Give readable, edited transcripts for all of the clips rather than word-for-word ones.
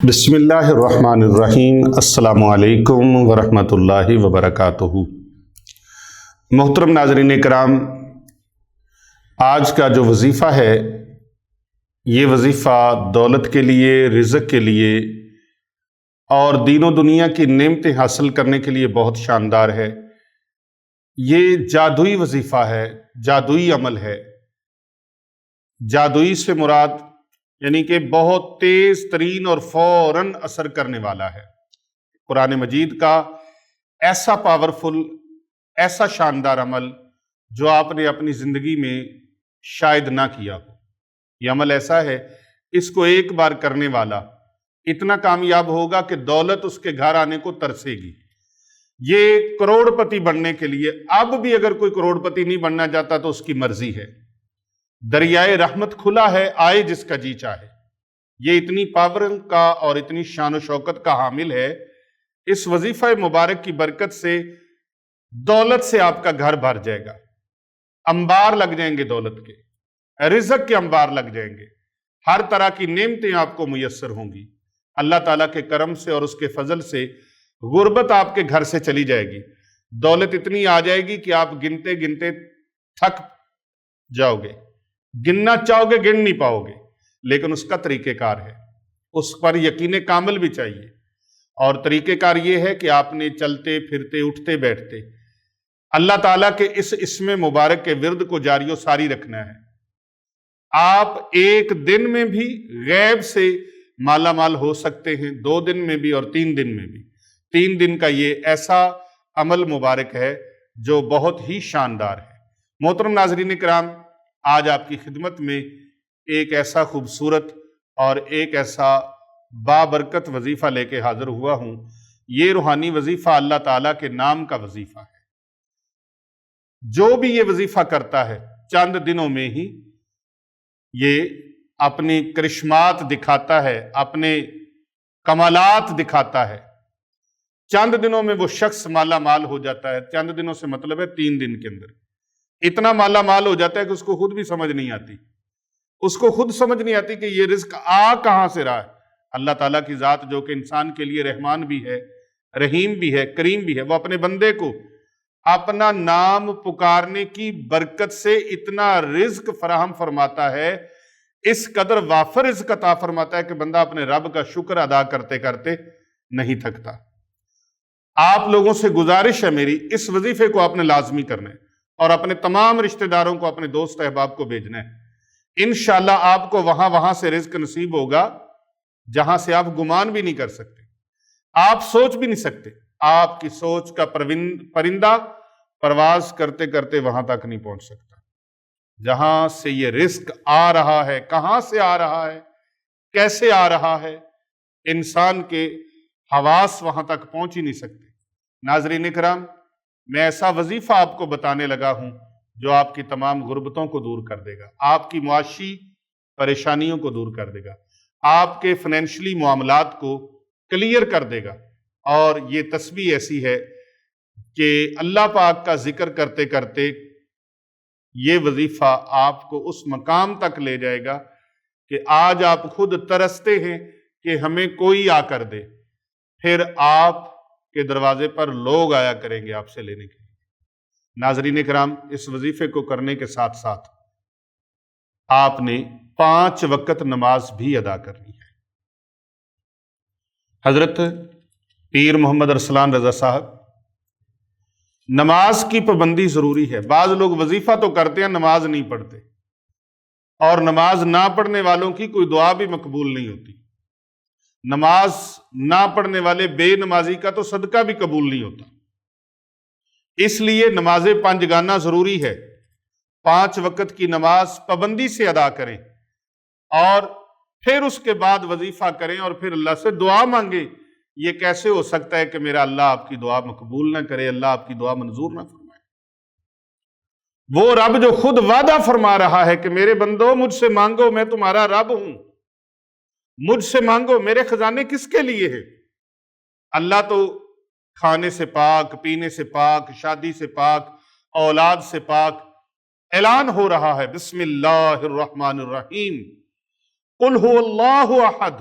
بسم اللہ الرحمن الرحیم۔ السلام علیکم ورحمۃ اللہ وبرکاتہ۔ محترم ناظرین کرام، آج کا جو وظیفہ ہے یہ وظیفہ دولت کے لیے، رزق کے لیے اور دین و دنیا کی نعمتیں حاصل کرنے کے لیے بہت شاندار ہے۔ یہ جادوئی وظیفہ ہے، جادوئی عمل ہے۔ جادوئی سے مراد یعنی کہ بہت تیز ترین اور فوراً اثر کرنے والا ہے۔ قرآن مجید کا ایسا پاورفل، ایسا شاندار عمل جو آپ نے اپنی زندگی میں شاید نہ کیا ہو۔ یہ عمل ایسا ہے، اس کو ایک بار کرنے والا اتنا کامیاب ہوگا کہ دولت اس کے گھر آنے کو ترسے گی۔ یہ کروڑ پتی بننے کے لیے، اب بھی اگر کوئی کروڑ پتی نہیں بننا چاہتا تو اس کی مرضی ہے۔ دریائے رحمت کھلا ہے، آئے جس کا جی چاہے۔ یہ اتنی پاور کا اور اتنی شان و شوکت کا حامل ہے، اس وظیفہ مبارک کی برکت سے دولت سے آپ کا گھر بھر جائے گا، انبار لگ جائیں گے، دولت کے، رزق کے انبار لگ جائیں گے، ہر طرح کی نعمتیں آپ کو میسر ہوں گی۔ اللہ تعالیٰ کے کرم سے اور اس کے فضل سے غربت آپ کے گھر سے چلی جائے گی۔ دولت اتنی آ جائے گی کہ آپ گنتے گنتے تھک جاؤ گے، گننا چاہو گے گن نہیں پاؤ گے، لیکن اس کا طریقہ کار ہے، اس پر یقین کامل بھی چاہیے۔ اور طریقہ کار یہ ہے کہ آپ نے چلتے پھرتے اٹھتے بیٹھتے اللہ تعالیٰ کے اس اسم مبارک کے ورد کو جاری و ساری رکھنا ہے۔ آپ ایک دن میں بھی غیب سے مالا مال ہو سکتے ہیں، 2 دن میں بھی اور 3 دن میں بھی۔ 3 دن کا یہ ایسا عمل مبارک ہے جو بہت ہی شاندار ہے۔ محترم ناظرین کرام، آج آپ کی خدمت میں ایک ایسا خوبصورت اور ایک ایسا بابرکت وظیفہ لے کے حاضر ہوا ہوں۔ یہ روحانی وظیفہ اللہ تعالیٰ کے نام کا وظیفہ ہے۔ جو بھی یہ وظیفہ کرتا ہے چند دنوں میں ہی یہ اپنی کرشمات دکھاتا ہے، اپنے کمالات دکھاتا ہے۔ چند دنوں میں وہ شخص مالا مال ہو جاتا ہے۔ چند دنوں سے مطلب ہے 3 دن کے اندر اتنا مالا مال ہو جاتا ہے کہ اس کو خود بھی سمجھ نہیں آتی، اس کو خود سمجھ نہیں آتی کہ یہ رزق کہاں سے رہا ہے۔ اللہ تعالیٰ کی ذات جو کہ انسان کے لیے رحمان بھی ہے، رحیم بھی ہے، کریم بھی ہے، وہ اپنے بندے کو اپنا نام پکارنے کی برکت سے اتنا رزق فراہم فرماتا ہے، اس قدر وافر رزق عطا فرماتا ہے کہ بندہ اپنے رب کا شکر ادا کرتے کرتے نہیں تھکتا۔ آپ لوگوں سے گزارش ہے میری، اس وظیفے کو آپ نے لازمی کرنا ہے اور اپنے تمام رشتہ داروں کو، اپنے دوست احباب کو بھیجنا ہے۔ انشاءاللہ آپ کو وہاں سے رزق نصیب ہوگا جہاں سے آپ گمان بھی نہیں کر سکتے، آپ سوچ بھی نہیں سکتے۔ آپ کی سوچ کا پرندہ پرواز کرتے کرتے وہاں تک نہیں پہنچ سکتا جہاں سے یہ رزق آ رہا ہے۔ کہاں سے آ رہا ہے، کیسے آ رہا ہے، انسان کے حواس وہاں تک پہنچ ہی نہیں سکتے۔ ناظرین کرام، میں ایسا وظیفہ آپ کو بتانے لگا ہوں جو آپ کی تمام غربتوں کو دور کر دے گا، آپ کی معاشی پریشانیوں کو دور کر دے گا، آپ کے فائنینشلی معاملات کو کلیئر کر دے گا۔ اور یہ تسبیح ایسی ہے کہ اللہ پاک کا ذکر کرتے کرتے یہ وظیفہ آپ کو اس مقام تک لے جائے گا کہ آج آپ خود ترستے ہیں کہ ہمیں کوئی آ کر دے، پھر آپ کے دروازے پر لوگ آیا کریں گے آپ سے لینے کے لیے۔ ناظرین کرام، اس وظیفے کو کرنے کے ساتھ ساتھ آپ نے 5 وقت نماز بھی ادا کرنی ہے۔ حضرت پیر محمد ارسلان رضا صاحب، نماز کی پابندی ضروری ہے۔ بعض لوگ وظیفہ تو کرتے ہیں، نماز نہیں پڑھتے، اور نماز نہ پڑھنے والوں کی کوئی دعا بھی مقبول نہیں ہوتی۔ نماز نہ پڑھنے والے بے نمازی کا تو صدقہ بھی قبول نہیں ہوتا۔ اس لیے نماز پنجگانہ ضروری ہے۔ 5 وقت کی نماز پابندی سے ادا کریں اور پھر اس کے بعد وظیفہ کریں اور پھر اللہ سے دعا مانگیں۔ یہ کیسے ہو سکتا ہے کہ میرا اللہ آپ کی دعا مقبول نہ کرے، اللہ آپ کی دعا منظور نہ فرمائے؟ وہ رب جو خود وعدہ فرما رہا ہے کہ میرے بندو مجھ سے مانگو، میں تمہارا رب ہوں، مجھ سے مانگو، میرے خزانے کس کے لیے ہیں؟ اللہ تو کھانے سے پاک، پینے سے پاک، شادی سے پاک، اولاد سے پاک۔ اعلان ہو رہا ہے، بسم اللہ الرحمن الرحیم، قل هو اللہ احد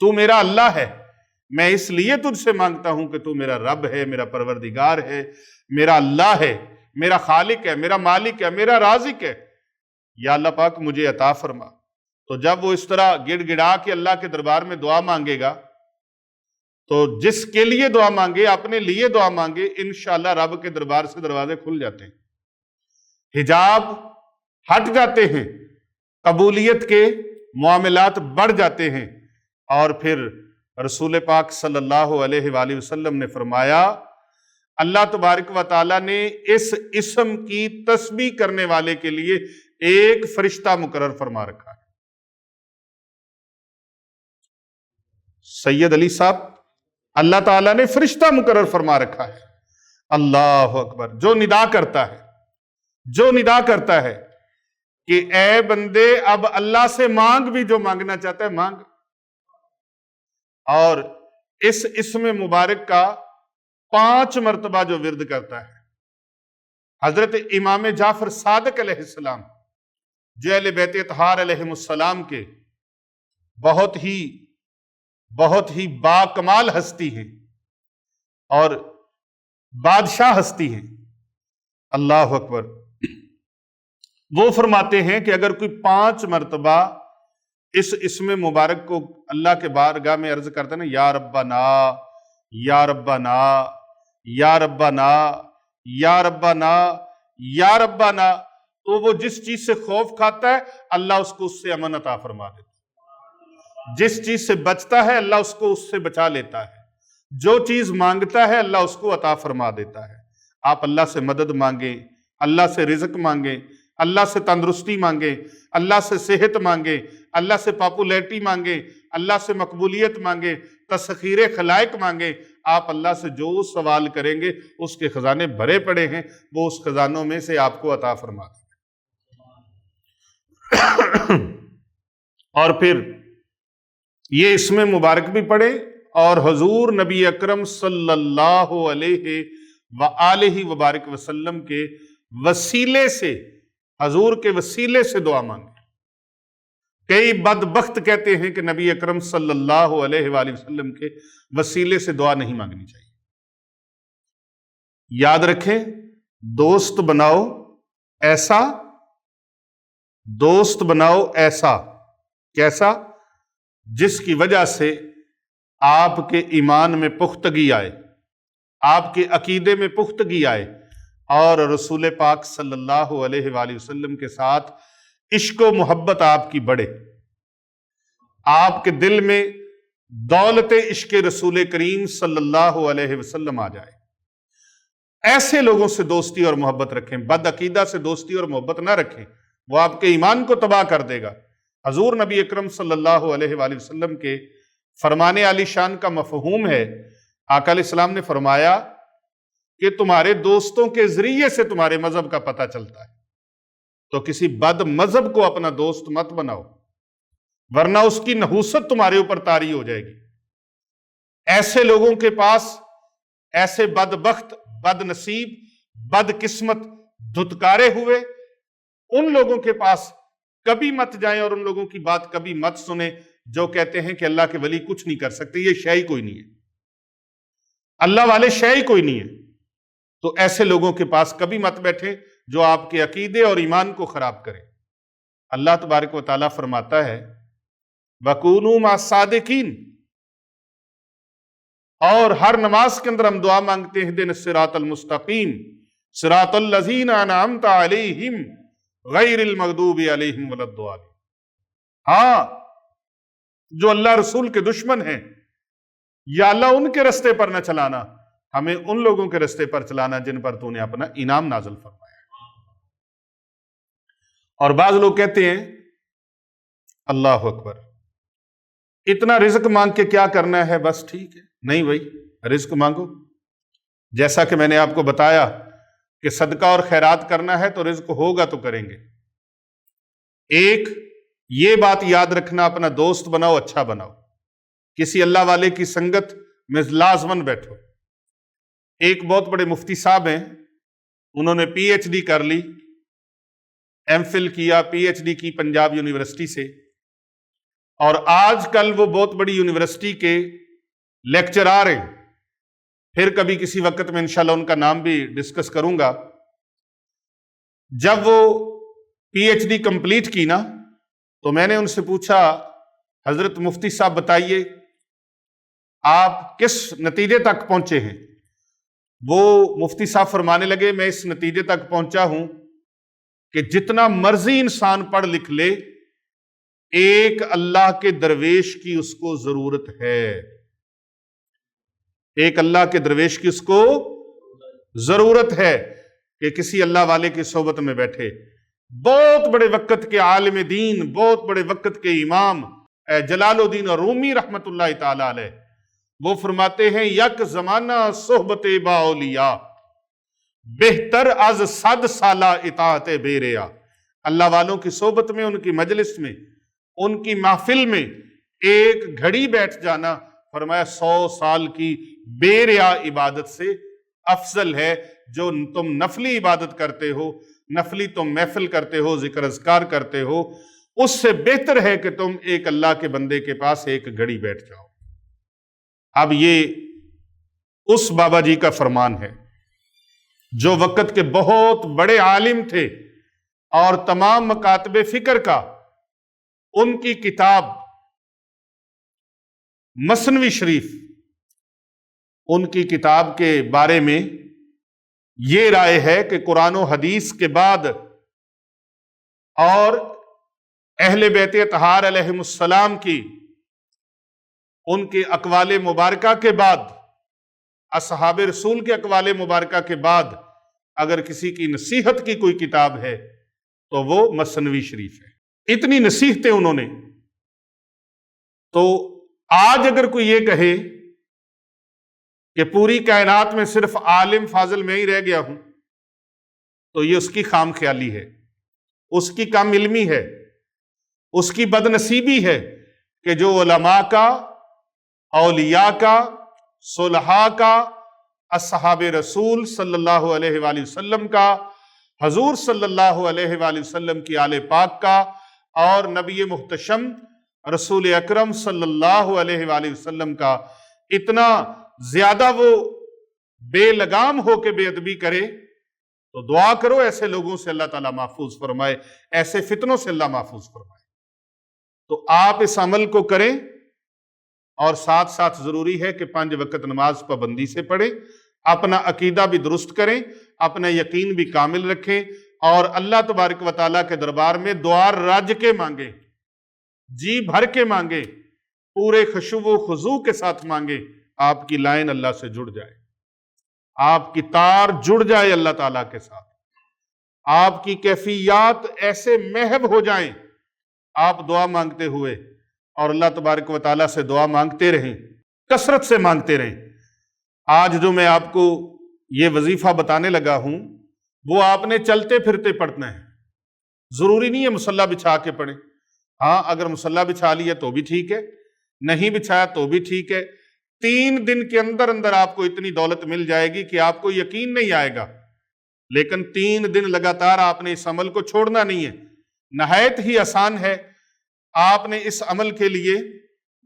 تو میرا اللہ ہے، میں اس لیے تجھ سے مانگتا ہوں کہ تو میرا رب ہے، میرا پروردگار ہے، میرا اللہ ہے، میرا خالق ہے، میرا مالک ہے، میرا رازق ہے، یا اللہ پاک مجھے عطا فرما۔ تو جب وہ اس طرح گڑ گڑا کے اللہ کے دربار میں دعا مانگے گا تو جس کے لیے دعا مانگے، اپنے لیے دعا مانگے، انشاءاللہ رب کے دربار سے دروازے کھل جاتے ہیں، حجاب ہٹ جاتے ہیں، قبولیت کے معاملات بڑھ جاتے ہیں۔ اور پھر رسول پاک صلی اللہ علیہ وآلہ وسلم نے فرمایا، اللہ تبارک و تعالیٰ نے اس اسم کی تسبیح کرنے والے کے لیے ایک فرشتہ مقرر فرما رکھا ہے۔ سید علی صاحب، اللہ تعالیٰ نے فرشتہ مقرر فرما رکھا ہے، اللہ اکبر، جو ندا کرتا ہے کہ اے بندے اب اللہ سے مانگ بھی، جو مانگنا چاہتا ہے مانگ۔ اور اس اسم مبارک کا 5 مرتبہ جو ورد کرتا ہے، حضرت امام جعفر صادق علیہ السلام جو اہل بیت اطہار علیہ السلام کے بہت ہی باکمال ہستی ہیں اور بادشاہ ہستی ہیں، اللہ اکبر، وہ فرماتے ہیں کہ اگر کوئی 5 مرتبہ اس اسم مبارک کو اللہ کے بارگاہ میں عرض کرتا ہے نا، یا ربنا یا ربنا یا ربنا یا ربنا یا ربنا، تو وہ جس چیز سے خوف کھاتا ہے اللہ اس کو اس سے امن عطا فرما دیتا ہے، جس چیز سے بچتا ہے اللہ اس کو اس سے بچا لیتا ہے، جو چیز مانگتا ہے اللہ اس کو عطا فرما دیتا ہے۔ آپ اللہ سے مدد مانگیں، اللہ سے رزق مانگیں، اللہ سے تندرستی مانگیں، اللہ سے صحت مانگیں، اللہ سے پاپولیرٹی مانگیں، اللہ سے مقبولیت مانگیں، تسخیر خلائق مانگیں، آپ اللہ سے جو سوال کریں گے اس کے خزانے بھرے پڑے ہیں، وہ اس خزانوں میں سے آپ کو عطا فرما دیں۔ اور پھر یہ اسم مبارک بھی پڑھے اور حضور نبی اکرم صلی اللہ علیہ وآلہ وبارک وسلم کے وسیلے سے، حضور کے وسیلے سے دعا مانگے۔ کئی بدبخت کہتے ہیں کہ نبی اکرم صلی اللہ علیہ وآلہ وسلم کے وسیلے سے دعا نہیں مانگنی چاہیے۔ یاد رکھیں، دوست بناؤ ایسا، دوست بناؤ ایسا، کیسا؟ جس کی وجہ سے آپ کے ایمان میں پختگی آئے، آپ کے عقیدے میں پختگی آئے، اور رسول پاک صلی اللہ علیہ وآلہ وسلم کے ساتھ عشق و محبت آپ کی بڑھے، آپ کے دل میں دولت عشق رسول کریم صلی اللہ علیہ وسلم آ جائے۔ ایسے لوگوں سے دوستی اور محبت رکھیں، بد عقیدہ سے دوستی اور محبت نہ رکھیں، وہ آپ کے ایمان کو تباہ کر دے گا۔ حضور نبی اکرم صلی اللہ علیہ وآلہ وسلم کے فرمان عالی شان کا مفہوم ہے، آقا علیہ السلام نے فرمایا کہ تمہارے دوستوں کے ذریعے سے تمہارے مذہب کا پتہ چلتا ہے، تو کسی بد مذہب کو اپنا دوست مت بناؤ، ورنہ اس کی نحوست تمہارے اوپر طاری ہو جائے گی۔ ایسے لوگوں کے پاس، ایسے بدبخت، بد نصیب، بد قسمت، دھتکارے ہوئے، ان لوگوں کے پاس کبھی مت جائیں اور ان لوگوں کی بات کبھی مت سنیں جو کہتے ہیں کہ اللہ کے ولی کچھ نہیں کر سکتے، یہ شے ہی کوئی نہیں ہے، اللہ والے شے ہی کوئی نہیں ہے۔ تو ایسے لوگوں کے پاس کبھی مت بیٹھیں جو آپ کے عقیدے اور ایمان کو خراب کریں۔ اللہ تبارک و تعالیٰ فرماتا ہے وَكُونُوا مَعَ الصَّادِقِينَ، اور ہر نماز کے اندر ہم دعا مانگتے ہیں اهْدِنَا الصِّرَاطَ الْمُسْتَقِيمَ صِرَاطَ الَّذِينَ أَنْعَمْتَ عَلَيْهِمْ غَيْرِ الْمَغْضُوبِ عَلَيْهِمْ وَلَا الضَّالِّينَ۔ ہاں، جو اللہ رسول کے دشمن ہیں، یا اللہ ان کے رستے پر نہ چلانا، ہمیں ان لوگوں کے رستے پر چلانا جن پر تو نے اپنا انعام نازل فرمایا ہے۔ اور بعض لوگ کہتے ہیں اللہ اکبر، اتنا رزق مانگ کے کیا کرنا ہے، بس ٹھیک ہے۔ نہیں بھائی، رزق مانگو، جیسا کہ میں نے آپ کو بتایا کہ صدقہ اور خیرات کرنا ہے تو رزق ہوگا تو کریں گے۔ ایک یہ بات یاد رکھنا، اپنا دوست بناؤ، اچھا بناؤ، کسی اللہ والے کی سنگت میں لازمن بیٹھو۔ ایک بہت بڑے مفتی صاحب ہیں، انہوں نے پی ایچ ڈی کر لی، ایم فل کیا، پی ایچ ڈی کی پنجاب یونیورسٹی سے، اور آج کل وہ بہت بڑی یونیورسٹی کے لیکچرار ہیں، پھر کبھی کسی وقت میں انشاءاللہ ان کا نام بھی ڈسکس کروں گا۔ جب وہ پی ایچ ڈی کمپلیٹ کی نا تو میں نے ان سے پوچھا، حضرت مفتی صاحب بتائیے آپ کس نتیجے تک پہنچے ہیں؟ وہ مفتی صاحب فرمانے لگے، میں اس نتیجے تک پہنچا ہوں کہ جتنا مرضی انسان پڑھ لکھ لے، ایک اللہ کے درویش کی اس کو ضرورت ہے، ایک اللہ کے درویش کی اس کو ضرورت ہے کہ کسی اللہ والے کی صحبت میں بیٹھے۔ بہت بڑے وقت کے عالم دین، بہت بڑے وقت کے امام جلال الدین رومی رحمت اللہ تعالی علیہ، وہ فرماتے ہیں یک زمانہ صحبت با اولیاء بہتر از 100 سالہ اطاعت بے ریا۔ اللہ والوں کی صحبت میں، ان کی مجلس میں، ان کی محفل میں ایک گھڑی بیٹھ جانا فرمایا 100 سال کی بے ریا عبادت سے افضل ہے۔ جو تم نفلی عبادت کرتے ہو، نفلی تم محفل کرتے ہو، ذکر اذکار کرتے ہو، اس سے بہتر ہے کہ تم ایک اللہ کے بندے کے پاس ایک گھڑی بیٹھ جاؤ۔ اب یہ اس بابا جی کا فرمان ہے جو وقت کے بہت بڑے عالم تھے اور تمام مکاتب فکر کا ان کی کتاب مثنوی شریف، ان کی کتاب کے بارے میں یہ رائے ہے کہ قرآن و حدیث کے بعد اور اہل بیت اطہار علیہم السلام کی ان کے اقوال مبارکہ کے بعد، اصحاب رسول کے اقوال مبارکہ کے بعد اگر کسی کی نصیحت کی کوئی کتاب ہے تو وہ مثنوی شریف ہے۔ اتنی نصیحتیں انہوں نے، تو آج اگر کوئی یہ کہے کہ پوری کائنات میں صرف عالم فاضل میں ہی رہ گیا ہوں تو یہ اس کی خام خیالی ہے، اس کی کم علمی ہے، اس کی بد نصیبی ہے کہ جو علماء کا، اولیاء کا، صلحاء کا، اصحاب رسول صلی اللہ علیہ وآلہ وسلم کا، حضور صلی اللہ علیہ وآلہ وسلم کی آل پاک کا، اور نبی محتشم رسول اکرم صلی اللہ علیہ وآلہ وسلم کا اتنا زیادہ وہ بے لگام ہو کے بے ادبی کرے، تو دعا کرو ایسے لوگوں سے اللہ تعالیٰ محفوظ فرمائے، ایسے فتنوں سے اللہ محفوظ فرمائے۔ تو آپ اس عمل کو کریں، اور ساتھ ساتھ ضروری ہے کہ 5 وقت نماز پابندی سے پڑھیں، اپنا عقیدہ بھی درست کریں، اپنا یقین بھی کامل رکھیں، اور اللہ تبارک و تعالیٰ کے دربار میں دعا رج کے مانگیں، جی بھر کے مانگیں، پورے خشوع و خضوع کے ساتھ مانگیں۔ آپ کی لائن اللہ سے جڑ جائے، آپ کی تار جڑ جائے اللہ تعالیٰ کے ساتھ، آپ کی کیفیات ایسے محو ہو جائیں آپ دعا مانگتے ہوئے، اور اللہ تبارک و تعالیٰ سے دعا مانگتے رہیں، کثرت سے مانگتے رہیں۔ آج جو میں آپ کو یہ وظیفہ بتانے لگا ہوں وہ آپ نے چلتے پھرتے پڑھنا ہے، ضروری نہیں ہے مصلی بچھا کے پڑھیں۔ ہاں اگر مصلی بچھا لیا تو بھی ٹھیک ہے، نہیں بچھایا تو بھی ٹھیک ہے۔ 3 دن کے اندر اندر آپ کو اتنی دولت مل جائے گی کہ آپ کو یقین نہیں آئے گا، لیکن 3 دن لگاتار آپ نے اس عمل کو چھوڑنا نہیں ہے۔ نہایت ہی آسان ہے۔ آپ نے اس عمل کے لیے،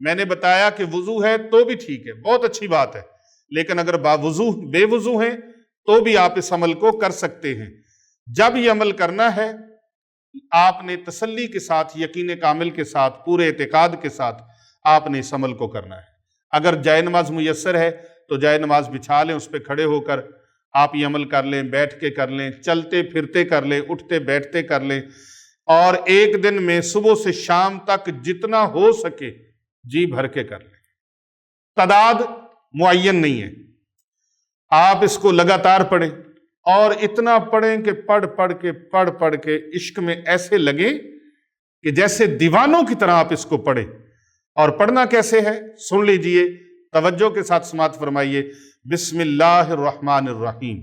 میں نے بتایا کہ وضو ہے تو بھی ٹھیک ہے، بہت اچھی بات ہے، لیکن اگر بے وضو ہیں تو بھی آپ اس عمل کو کر سکتے ہیں۔ جب یہ عمل کرنا ہے آپ نے تسلی کے ساتھ، یقین کامل کے ساتھ، پورے اعتقاد کے ساتھ آپ نے اس عمل کو کرنا ہے۔ اگر جائے نماز میسر ہے تو جائے نماز بچھا لیں، اس پہ کھڑے ہو کر آپ یہ عمل کر لیں، بیٹھ کے کر لیں، چلتے پھرتے کر لیں، اٹھتے بیٹھتے کر لیں، اور ایک دن میں صبح سے شام تک جتنا ہو سکے جی بھر کے کر لیں۔ تعداد معین نہیں ہے، آپ اس کو لگاتار پڑھیں، اور اتنا پڑھیں کہ پڑھ کے عشق میں ایسے لگیں کہ جیسے دیوانوں کی طرح آپ اس کو پڑھیں۔ اور پڑھنا کیسے ہے سن لیجئے، توجہ کے ساتھ سماعت فرمائیے۔ بسم اللہ الرحمن الرحیم۔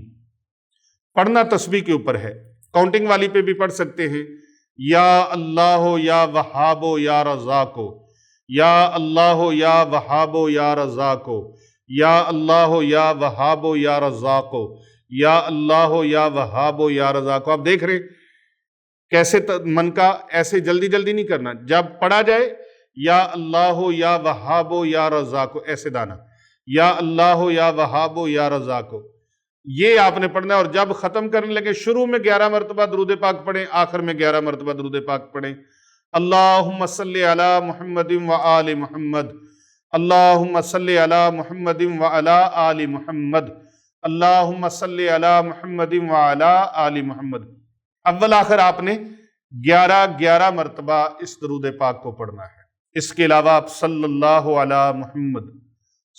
پڑھنا تسبیح کے اوپر ہے، کاؤنٹنگ والی پہ بھی پڑھ سکتے ہیں۔ یا اللہ یا وہاب یا رزاق، یا اللہ یا وہاب یا رزاق، یا اللہ یا وہاب یا رزاق، یا اللہ یا وہاب یا رزاق۔ آپ دیکھ رہے کیسے من کا ایسے جلدی نہیں کرنا، جب پڑھا جائے یا اللہ یا وہاب یا رزاق، ایسے دانا، یا اللہ یا وہاب یا رزاق، یہ آپ نے پڑھنا ہے۔ اور جب ختم کرنے لگے شروع میں 11 مرتبہ درود پاک پڑھیں، آخر میں 11 مرتبہ درود پاک پڑھیں۔ اللہم صلی علی محمد و آل محمد، اللہم صلی علی محمد و علی آل محمد، اللہم صلی علی محمد و علی آل محمد۔ اول آخر آپ نے 11 مرتبہ اس درود پاک کو پڑھنا ہے۔ اس کے علاوہ آپ صلی اللہ علی محمد،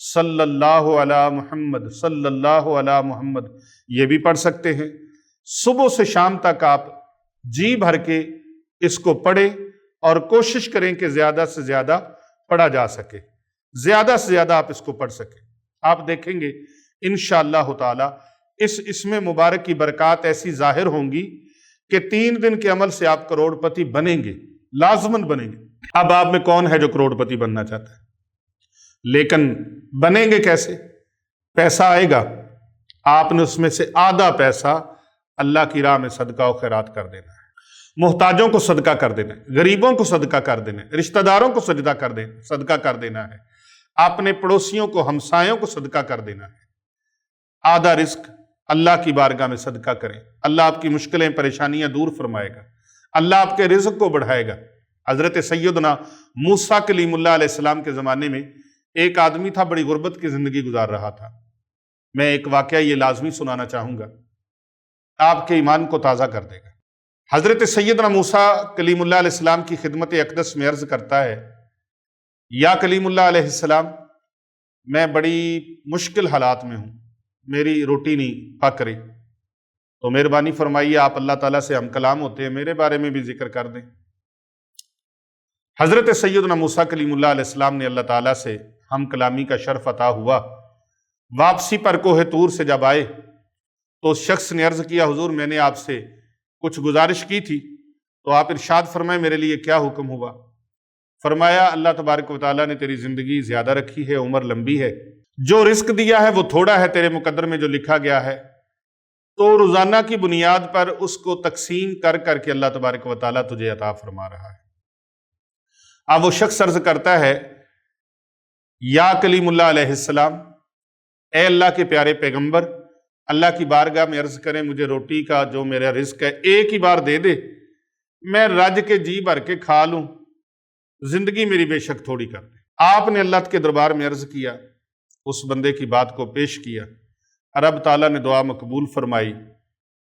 صلی اللہ علی محمد، صلی اللہ علی محمد یہ بھی پڑھ سکتے ہیں۔ صبح سے شام تک آپ جی بھر کے اس کو پڑھیں اور کوشش کریں کہ زیادہ سے زیادہ پڑھا جا سکے، زیادہ سے زیادہ آپ اس کو پڑھ سکیں۔ آپ دیکھیں گے انشاءاللہ تعالی اس اسم مبارک کی برکات ایسی ظاہر ہوں گی کہ 3 دن کے عمل سے آپ کروڑ پتی بنیں گے، لازماً بنیں گے۔ اب آپ میں کون ہے جو کروڑ پتی بننا چاہتا ہے؟ لیکن بنیں گے کیسے؟ پیسہ آئے گا، آپ نے اس میں سے آدھا پیسہ اللہ کی راہ میں صدقہ و خیرات کر دینا ہے، محتاجوں کو صدقہ کر دینا ہے، غریبوں کو صدقہ کر دینا ہے، رشتہ داروں کو صدقہ کر دینا ہے، اپنے پڑوسیوں کو، ہمسایوں کو صدقہ کر دینا ہے۔ آدھا رزق اللہ کی بارگاہ میں صدقہ کریں، اللہ آپ کی مشکلیں پریشانیاں دور فرمائے گا، اللہ آپ کے رزق کو بڑھائے گا۔ حضرت سیدنا موسیٰ کلیم اللہ علیہ السلام کے زمانے میں ایک آدمی تھا، بڑی غربت کی زندگی گزار رہا تھا۔ میں ایک واقعہ یہ لازمی سنانا چاہوں گا، آپ کے ایمان کو تازہ کر دے گا۔ حضرت سیدنا موسیٰ کلیم اللہ علیہ السلام کی خدمت اقدس میں عرض کرتا ہے، یا کلیم اللہ علیہ السلام، میں بڑی مشکل حالات میں ہوں، میری روٹی نہیں پک رہی، تو مہربانی فرمائیے، آپ اللہ تعالیٰ سے ہم کلام ہوتے ہیں، میرے بارے میں بھی ذکر کر دیں۔ حضرت سیدنا موسیٰ کلیم اللہ علیہ السلام نے اللہ تعالیٰ سے ہم کلامی کا شرف عطا ہوا۔ واپسی پر کوہ طور سے جب آئے تو اس شخص نے عرض کیا، حضور میں نے آپ سے کچھ گزارش کی تھی، تو آپ ارشاد فرمائیں میرے لیے کیا حکم ہوا؟ فرمایا، اللہ تبارک و تعالیٰ نے تیری زندگی زیادہ رکھی ہے، عمر لمبی ہے، جو رزق دیا ہے وہ تھوڑا ہے، تیرے مقدر میں جو لکھا گیا ہے، تو روزانہ کی بنیاد پر اس کو تقسیم کر کر کے اللہ تبارک و تعالیٰ تجھے عطا فرما رہا ہے۔ اب وہ شخص عرض کرتا ہے، یا کلیم اللہ علیہ السلام، اے اللہ کے پیارے پیغمبر، اللہ کی بارگاہ میں عرض کریں مجھے روٹی کا جو میرا رزق ہے ایک ہی بار دے دے، میں رج کے جی بھر کے کھا لوں، زندگی میری بے شک تھوڑی کر دے۔ آپ نے اللہ کے دربار میں عرض کیا، اس بندے کی بات کو پیش کیا، رب تعالیٰ نے دعا مقبول فرمائی۔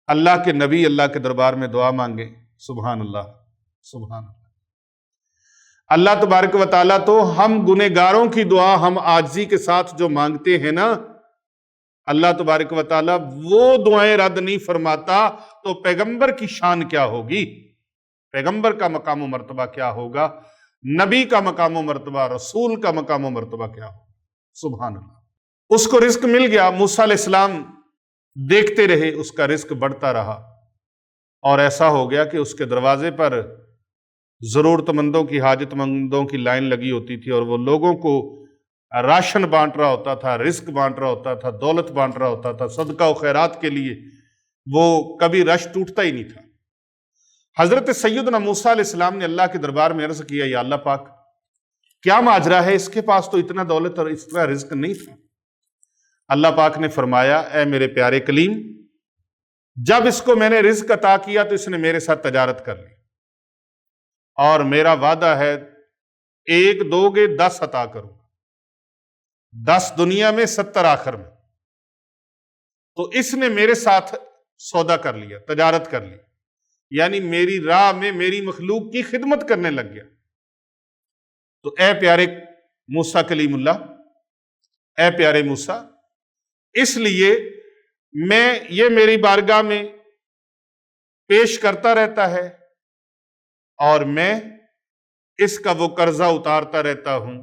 اللہ کے نبی اللہ کے دربار میں دعا مانگے، سبحان اللہ، سبحان اللہ۔ اللہ تبارک و تعالیٰ تو ہم گنہگاروں کی دعا ہم عاجزی کے ساتھ جو مانگتے ہیں نا، اللہ تبارک و تعالیٰ وہ دعائیں رد نہیں فرماتا، تو پیغمبر کی شان کیا ہوگی، پیغمبر کا مقام و مرتبہ کیا ہوگا، نبی کا مقام و مرتبہ، رسول کا مقام و مرتبہ کیا ہوگا، سبحان اللہ۔ اس کو رزق مل گیا، موسیٰ علیہ السلام دیکھتے رہے، اس کا رزق بڑھتا رہا، اور ایسا ہو گیا کہ اس کے دروازے پر ضرورت مندوں کی، حاجت مندوں کی لائن لگی ہوتی تھی، اور وہ لوگوں کو راشن بانٹ رہا ہوتا تھا، رزق بانٹ رہا ہوتا تھا، دولت بانٹ رہا ہوتا تھا، صدقہ و خیرات کے لیے وہ کبھی رش ٹوٹتا ہی نہیں تھا۔ حضرت سیدنا موسیٰ علیہ السلام نے اللہ کے دربار میں عرض کیا، یا اللہ پاک، کیا ماجرا ہے، اس کے پاس تو اتنا دولت اور اس طرح رزق نہیں تھا۔ اللہ پاک نے فرمایا، اے میرے پیارے کلیم، جب اس کو میں نے رزق عطا کیا تو اس نے میرے ساتھ تجارت کر لی، اور میرا وعدہ ہے 1 دو گے 10 عطا کروں، 10 دنیا میں 70 آخر میں۔ تو اس نے میرے ساتھ سودا کر لیا، تجارت کر لی، یعنی میری راہ میں میری مخلوق کی خدمت کرنے لگ گیا۔ تو اے پیارے موسیٰ کلیم اللہ، اے پیارے موسیٰ، اس لیے یہ میری بارگاہ میں پیش کرتا رہتا ہے، اور میں اس کا وہ قرضہ اتارتا رہتا ہوں۔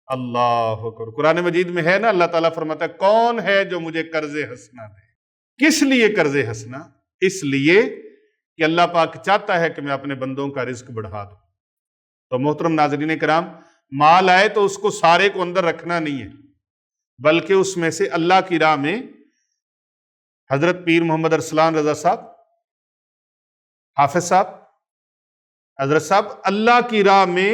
اللہ اکبر۔ قرآن مجید میں ہے نا، اللہ تعالیٰ فرماتا ہے، کون ہے جو مجھے قرض حسنہ دے؟ کس لیے قرض حسنہ؟ اس لیے کہ اللہ پاک چاہتا ہے کہ میں اپنے بندوں کا رزق بڑھا دوں۔ تو محترم ناظرین کرام، مال آئے تو اس کو سارے کو اندر رکھنا نہیں ہے، بلکہ اس میں سے اللہ کی راہ میں، حضرت پیر محمد ارسلان رضا صاحب، حافظ صاحب، حضرت صاحب، اللہ کی راہ میں